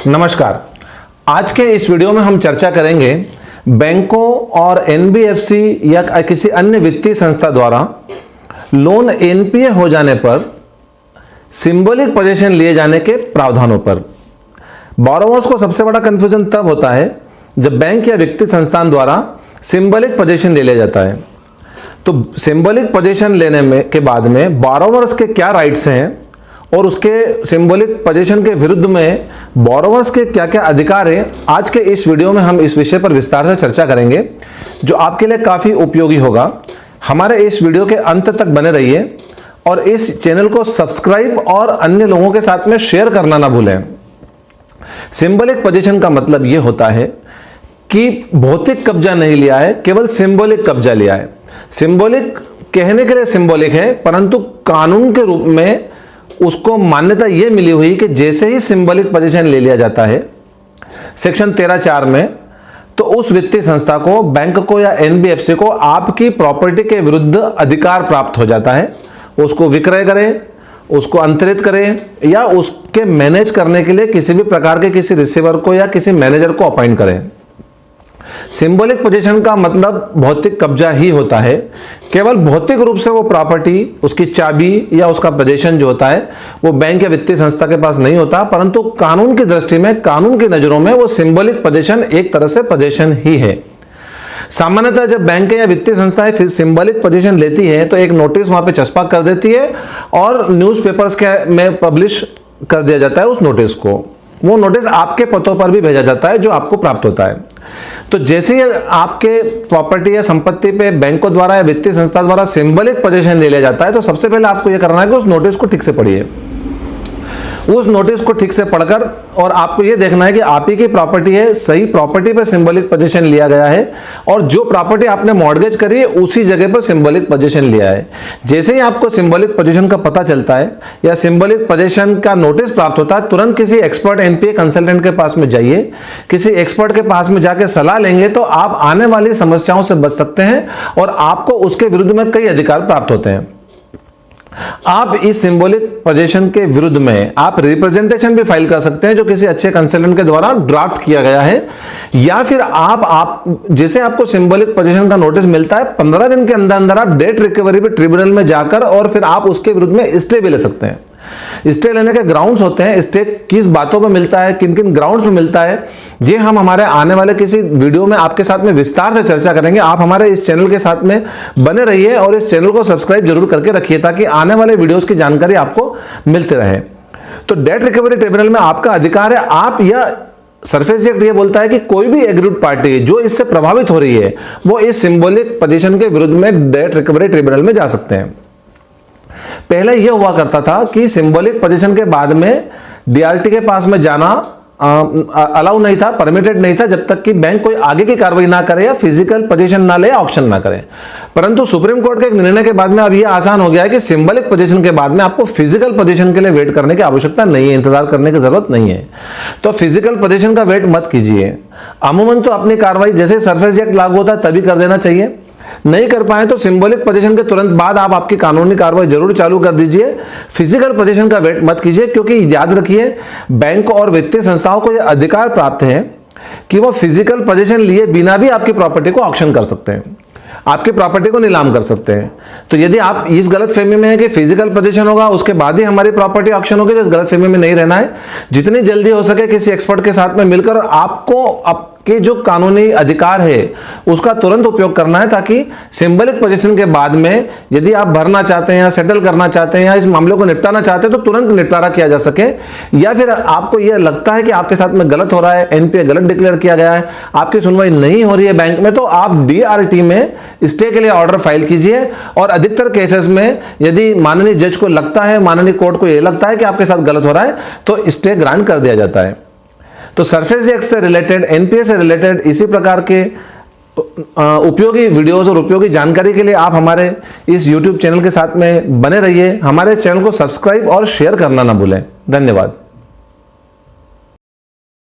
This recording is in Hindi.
नमस्कार। आज के इस वीडियो में हम चर्चा करेंगे बैंकों और एनबीएफसी या किसी अन्य वित्तीय संस्था द्वारा लोन एनपीए हो जाने पर सिंबॉलिक पोजीशन लिए जाने के प्रावधानों पर। बोरोवर्स को सबसे बड़ा कंफ्यूजन तब होता है जब बैंक या वित्तीय संस्थान द्वारा सिंबॉलिक पोजीशन ले लिया जाता है। तो सिंबॉलिक पोजीशन लेने के बाद में बोरोवर्स के क्या राइट्स हैं और उसके सिंबॉलिक पोजीशन के विरुद्ध में बोरोवर्स के क्या क्या अधिकार हैं, आज के इस वीडियो में हम इस विषय पर विस्तार से चर्चा करेंगे जो आपके लिए काफ़ी उपयोगी होगा। हमारे इस वीडियो के अंत तक बने रहिए और इस चैनल को सब्सक्राइब और अन्य लोगों के साथ में शेयर करना ना भूलें। सिंबॉलिक पोजीशन का मतलब यह होता है कि भौतिक कब्जा नहीं लिया है, केवल सिंबॉलिक कब्जा लिया है। सिंबॉलिक कहने के लिए सिंबॉलिक है, परंतु कानून के रूप में उसको मान्यता यह मिली हुई कि जैसे ही सिंबॉलिक पोजीशन ले लिया जाता है सेक्शन 13(4) में, तो उस वित्तीय संस्था को, बैंक को या एनबीएफसी को आपकी प्रॉपर्टी के विरुद्ध अधिकार प्राप्त हो जाता है। उसको विक्रय करें, उसको अंतरित करें या उसके मैनेज करने के लिए किसी भी प्रकार के किसी रिसीवर को या किसी मैनेजर को अपॉइंट करें। सिंबॉलिक पोजीशन का मतलब भौतिक कब्जा ही होता है। केवल भौतिक रूप से वो प्रॉपर्टी, उसकी चाबी या उसका पोजीशन जो होता है वो बैंक या वित्तीय संस्था के पास नहीं होता, परंतु कानून की दृष्टि में, कानून की नजरों में वो सिंबॉलिक पोजीशन एक तरह से पोजीशन ही है। सामान्यतः जब बैंक या वित्तीय संस्थाएं फिर सिंबॉलिक पोजीशन लेती है तो एक नोटिस वहां पे चस्पा कर देती है और न्यूज़पेपर्स में पब्लिश कर दिया जाता है उस नोटिस को। वो नोटिस आपके पतों पर भी भेजा जाता है जो आपको प्राप्त होता है। तो जैसे ही आपके प्रॉपर्टी या संपत्ति पे बैंकों द्वारा या वित्तीय संस्था द्वारा सिंबॉलिक पोजीशन ले लिया जाता है, तो सबसे पहले आपको यह करना है कि उस नोटिस को ठीक से पढ़िए। उस नोटिस को ठीक से पढ़कर और आपको यह देखना है कि आप ही की प्रॉपर्टी है, सही प्रॉपर्टी पे सिंबॉलिक पोजीशन लिया गया है और जो प्रॉपर्टी आपने मॉर्गेज करी है उसी जगह पर सिंबॉलिक पोजीशन लिया है। जैसे ही आपको सिंबॉलिक पोजीशन का पता चलता है या सिंबॉलिक पोजीशन का नोटिस प्राप्त होता है, तुरंत किसी एक्सपर्ट एनपीए कंसल्टेंट के पास में जाइए। किसी एक्सपर्ट के पास में जाकर सलाह लेंगे तो आप आने वाली समस्याओं से बच सकते हैं और आपको उसके विरुद्ध में कई अधिकार प्राप्त होते हैं। आप इस सिंबॉलिक पोजीशन के विरुद्ध में आप रिप्रेजेंटेशन भी फाइल कर सकते हैं जो किसी अच्छे कंसल्टेंट के द्वारा ड्राफ्ट किया गया है, या फिर आप जैसे आपको सिंबॉलिक पोजीशन का नोटिस मिलता है 15 दिन के अंदर अंदर आप डेट रिकवरी पे ट्रिब्यूनल में जाकर और फिर आप उसके विरुद्ध में स्टे भी ले सकते हैं। स्टे लेने के ग्राउंड्स होते हैं, स्टे किस बातों पर मिलता है, किन किन ग्राउंड्स पर मिलता है, ये हम हमारे आने वाले किसी वीडियो में आपके साथ में विस्तार से चर्चा करेंगे। आप हमारे इस चैनल के साथ में बने रहिए और इस चैनल को सब्सक्राइब जरूर करके रखिए ताकि आने वाले वीडियोस की जानकारी आपको मिलते रहे। तो डेट रिकवरी ट्रिब्यूनल में आपका अधिकार है, आप या सरफेस एक्ट ये बोलता है कि कोई भी एग्रीड पार्टी जो इससे प्रभावित हो रही है वो इस सिंबॉलिक पोजीशन के विरुद्ध में डेट रिकवरी ट्रिब्यूनल में जा सकते हैं। पहले यह हुआ करता था कि सिंबॉलिक पोजीशन के बाद में डीआरटी के पास में जाना अलाउ नहीं था, परमिटेड नहीं था, जब तक कि बैंक कोई आगे की कार्रवाई ना करे या फिजिकल पोजीशन ना ले या ऑक्शन ना करे। परंतु सुप्रीम कोर्ट के एक निर्णय के बाद में अब यह आसान हो गया है कि सिंबॉलिक पोजीशन के बाद में आपको फिजिकल पोजीशन के लिए वेट करने की आवश्यकता नहीं है, इंतजार करने की जरूरत नहीं है। तो फिजिकल पोजीशन का वेट मत कीजिए। अमूमन तो अपनी कार्रवाई जैसे सरफेस एक्ट लागू होता है तभी कर देना चाहिए। नहीं कर पाए तो सिंबॉलिक पोजीशन के तुरंत बाद आप आपकी कानूनी कार्रवाई जरूर चालू कर दीजिए। फिजिकल पोजीशन का वेट मत कीजिए, क्योंकि याद रखिए बैंक और वित्तीय संस्थाओं को यह अधिकार प्राप्त है कि वो फिजिकल पोजीशन लिए बिना भी आपकी प्रॉपर्टी को ऑक्शन कर सकते हैं, आपकी प्रॉपर्टी को नीलाम कर सकते हैं। तो यदि आप इस गलतफहमी में है कि फिजिकल पोजीशन होगा उसके बाद ही हमारी प्रॉपर्टी ऑक्शन होगी, तो इस गलतफहमी में नहीं रहना है। जितनी जल्दी हो सके किसी एक्सपर्ट के साथ में मिलकर आपको आपके जो कानूनी अधिकार है उसका तुरंत उपयोग करना है, ताकि सिंबॉलिक पोजीशन के बाद में यदि आप भरना चाहते हैं या सेटल करना चाहते हैं या इस मामले को निपटाना चाहते हैं तो तुरंत निपटारा किया जा सके। या फिर आपको यह लगता है कि आपके साथ में गलत हो रहा है, एनपीए गलत डिक्लेयर किया गया है, आपकी सुनवाई नहीं हो रही है बैंक में, तो आप डीआरटी में स्टे के लिए ऑर्डर फाइल कीजिए। और अधिकतर केसेस में यदि माननीय जज को लगता है, माननीय कोर्ट को यह लगता है कि आपके साथ गलत हो रहा है, तो स्टे ग्रांट कर दिया जाता है। तो सरफेस एक्ट से रिलेटेड, एनपीए से रिलेटेड इसी प्रकार के उपयोगी वीडियोस और उपयोगी जानकारी के लिए आप हमारे इस YouTube चैनल के साथ में बने रहिए। हमारे चैनल को सब्सक्राइब और शेयर करना ना भूलें। धन्यवाद।